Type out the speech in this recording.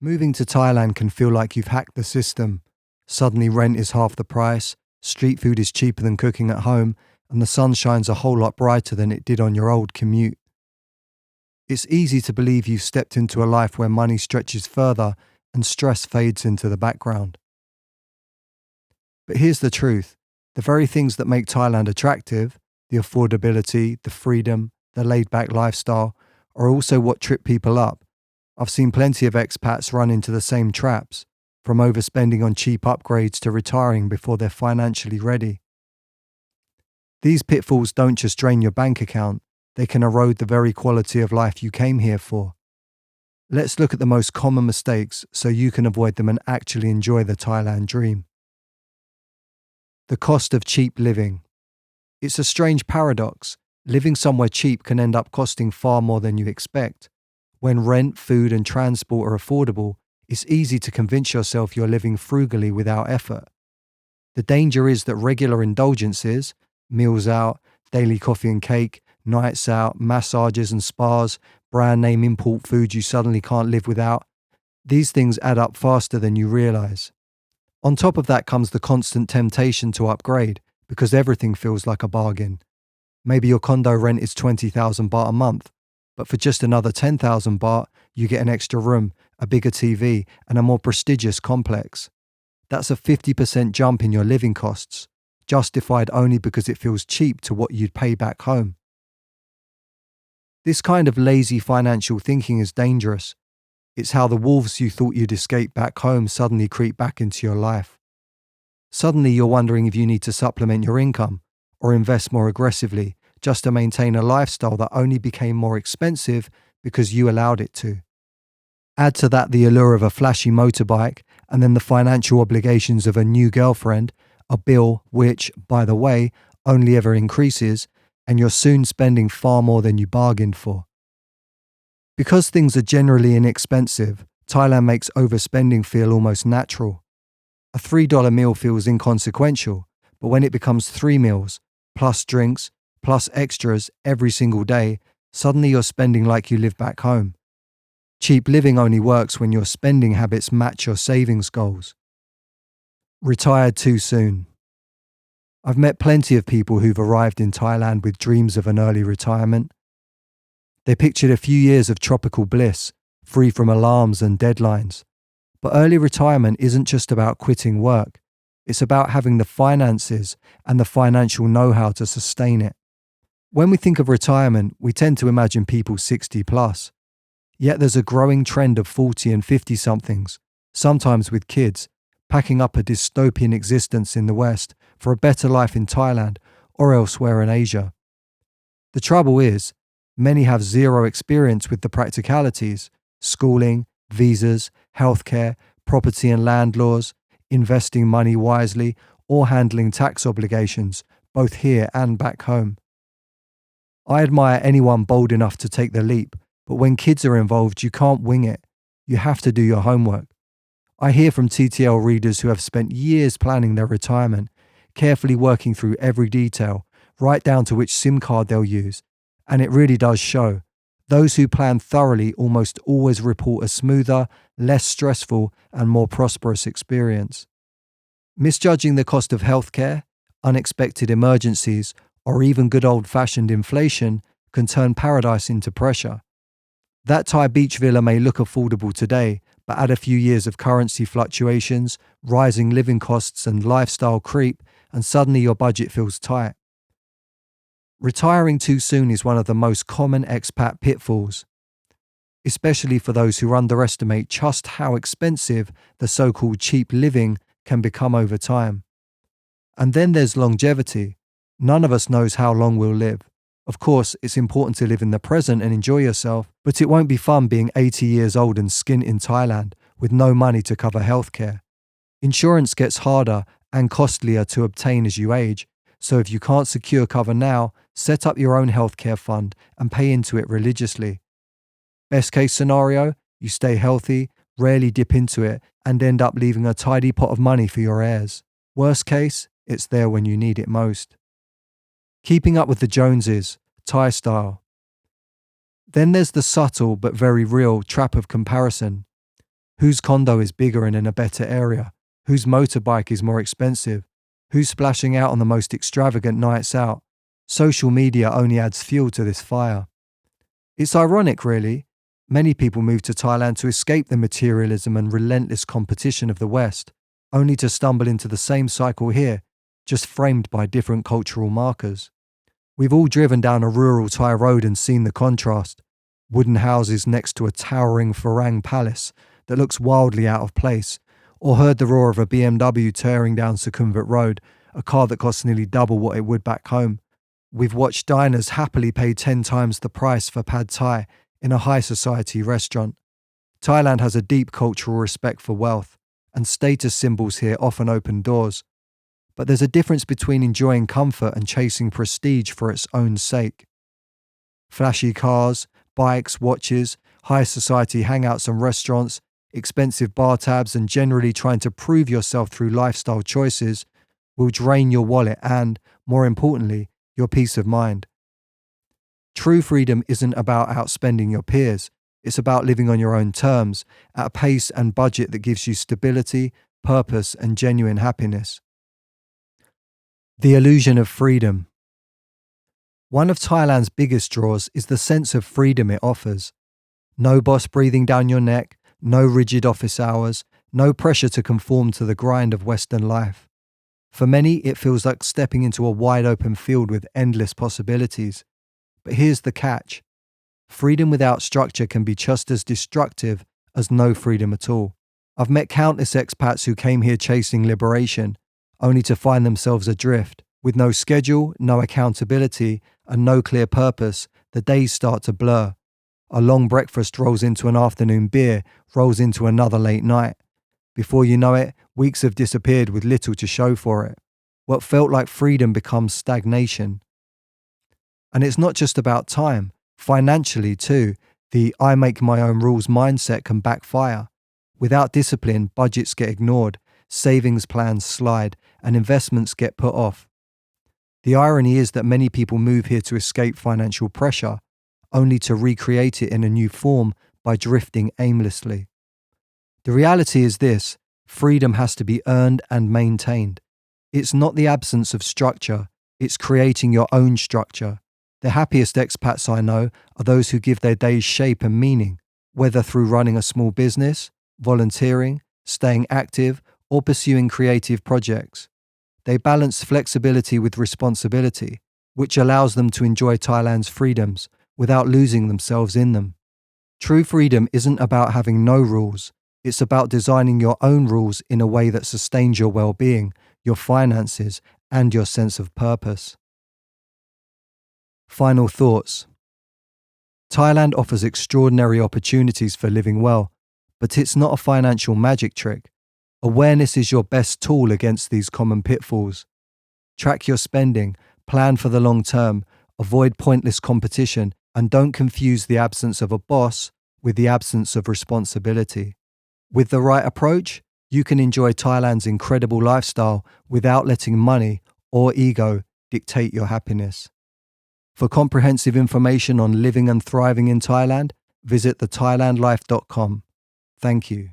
Moving to Thailand can feel like you've hacked the system. Suddenly rent is half the price, street food is cheaper than cooking at home, and the sun shines a whole lot brighter than it did on your old commute. It's easy to believe you've stepped into a life where money stretches further and stress fades into the background. But here's the truth. The very things that make Thailand attractive, the affordability, the freedom, the laid-back lifestyle, are also what trip people up. I've seen plenty of expats run into the same traps, from overspending on cheap upgrades to retiring before they're financially ready. These pitfalls don't just drain your bank account, they can erode the very quality of life you came here for. Let's look at the most common mistakes so you can avoid them and actually enjoy the Thailand dream. The cost of cheap living. It's a strange paradox. Living somewhere cheap can end up costing far more than you expect. When rent, food, and transport are affordable, it's easy to convince yourself you're living frugally without effort. The danger is that regular indulgences, meals out, daily coffee and cake, nights out, massages and spas, brand name import food you suddenly can't live without, these things add up faster than you realize. On top of that comes the constant temptation to upgrade because everything feels like a bargain. Maybe your condo rent is 20,000 baht a month, but for just another 10,000 baht, you get an extra room, a bigger TV, and a more prestigious complex. That's a 50% jump in your living costs, justified only because it feels cheap to what you'd pay back home. This kind of lazy financial thinking is dangerous. It's how the wolves you thought you'd escape back home suddenly creep back into your life. Suddenly you're wondering if you need to supplement your income or invest more aggressively just to maintain a lifestyle that only became more expensive because you allowed it to. Add to that the allure of a flashy motorbike and then the financial obligations of a new girlfriend, a bill which, by the way, only ever increases, and you're soon spending far more than you bargained for. Because things are generally inexpensive, Thailand makes overspending feel almost natural. A $3 meal feels inconsequential, but when it becomes 3 meals, plus drinks, plus extras every single day, suddenly you're spending like you live back home. Cheap living only works when your spending habits match your savings goals. Retired too soon. I've met plenty of people who've arrived in Thailand with dreams of an early retirement. They pictured a few years of tropical bliss, free from alarms and deadlines. But early retirement isn't just about quitting work. It's about having the finances and the financial know-how to sustain it. When we think of retirement, we tend to imagine people 60 plus. Yet there's a growing trend of 40 and 50-somethings, sometimes with kids, packing up a dystopian existence in the West for a better life in Thailand or elsewhere in Asia. The trouble is, many have zero experience with the practicalities: schooling, visas, healthcare, property and land laws, investing money wisely, or handling tax obligations, both here and back home. I admire anyone bold enough to take the leap, but when kids are involved, you can't wing it. You have to do your homework. I hear from TTL readers who have spent years planning their retirement, carefully working through every detail, right down to which SIM card they'll use, and it really does show. Those who plan thoroughly almost always report a smoother, less stressful, and more prosperous experience. Misjudging the cost of healthcare, unexpected emergencies, or even good old-fashioned inflation can turn paradise into pressure. That Thai beach villa may look affordable today, but add a few years of currency fluctuations, rising living costs, and lifestyle creep, and suddenly your budget feels tight. Retiring too soon is one of the most common expat pitfalls, especially for those who underestimate just how expensive the so-called cheap living can become over time. And then there's longevity. None of us knows how long we'll live. Of course, it's important to live in the present and enjoy yourself, but it won't be fun being 80 years old and skint in Thailand with no money to cover healthcare. Insurance gets harder and costlier to obtain as you age, so if you can't secure cover now, set up your own healthcare fund and pay into it religiously. Best case scenario, you stay healthy, rarely dip into it, and end up leaving a tidy pot of money for your heirs. Worst case, it's there when you need it most. Keeping up with the Joneses, Thai style. Then there's the subtle but very real trap of comparison. Whose condo is bigger and in a better area? Whose motorbike is more expensive? Who's splashing out on the most extravagant nights out? Social media only adds fuel to this fire. It's ironic, really. Many people move to Thailand to escape the materialism and relentless competition of the West, only to stumble into the same cycle here, just framed by different cultural markers. We've all driven down a rural Thai road and seen the contrast. Wooden houses next to a towering Farang palace that looks wildly out of place, or heard the roar of a BMW tearing down Sukhumvit Road, a car that costs nearly double what it would back home. We've watched diners happily pay 10 times the price for pad thai in a high society restaurant. Thailand has a deep cultural respect for wealth, and status symbols here often open doors. But there's a difference between enjoying comfort and chasing prestige for its own sake. Flashy cars, bikes, watches, high society hangouts and restaurants, expensive bar tabs, and generally trying to prove yourself through lifestyle choices will drain your wallet and, more importantly, your peace of mind. True freedom isn't about outspending your peers. It's about living on your own terms, at a pace and budget that gives you stability, purpose, and genuine happiness. The illusion of freedom. One of Thailand's biggest draws is the sense of freedom it offers. No boss breathing down your neck, no rigid office hours, no pressure to conform to the grind of Western life. For many, it feels like stepping into a wide open field with endless possibilities. But here's the catch. Freedom without structure can be just as destructive as no freedom at all. I've met countless expats who came here chasing liberation, only to find themselves adrift. With no schedule, no accountability, and no clear purpose, the days start to blur. A long breakfast rolls into an afternoon beer, rolls into another late night. Before you know it, weeks have disappeared with little to show for it. What felt like freedom becomes stagnation. And it's not just about time. Financially too, the I make my own rules mindset can backfire. Without discipline, budgets get ignored, savings plans slide, and investments get put off. The irony is that many people move here to escape financial pressure, only to recreate it in a new form by drifting aimlessly. The reality is this: freedom has to be earned and maintained. It's not the absence of structure, it's creating your own structure. The happiest expats I know are those who give their days shape and meaning, whether through running a small business, volunteering, staying active, or pursuing creative projects. They balance flexibility with responsibility, which allows them to enjoy Thailand's freedoms without losing themselves in them. True freedom isn't about having no rules. It's about designing your own rules in a way that sustains your well-being, your finances, and your sense of purpose. Final thoughts. Thailand offers extraordinary opportunities for living well, but it's not a financial magic trick. Awareness is your best tool against these common pitfalls. Track your spending, plan for the long term, avoid pointless competition, and don't confuse the absence of a boss with the absence of responsibility. With the right approach, you can enjoy Thailand's incredible lifestyle without letting money or ego dictate your happiness. For comprehensive information on living and thriving in Thailand, visit thethailandlife.com. Thank you.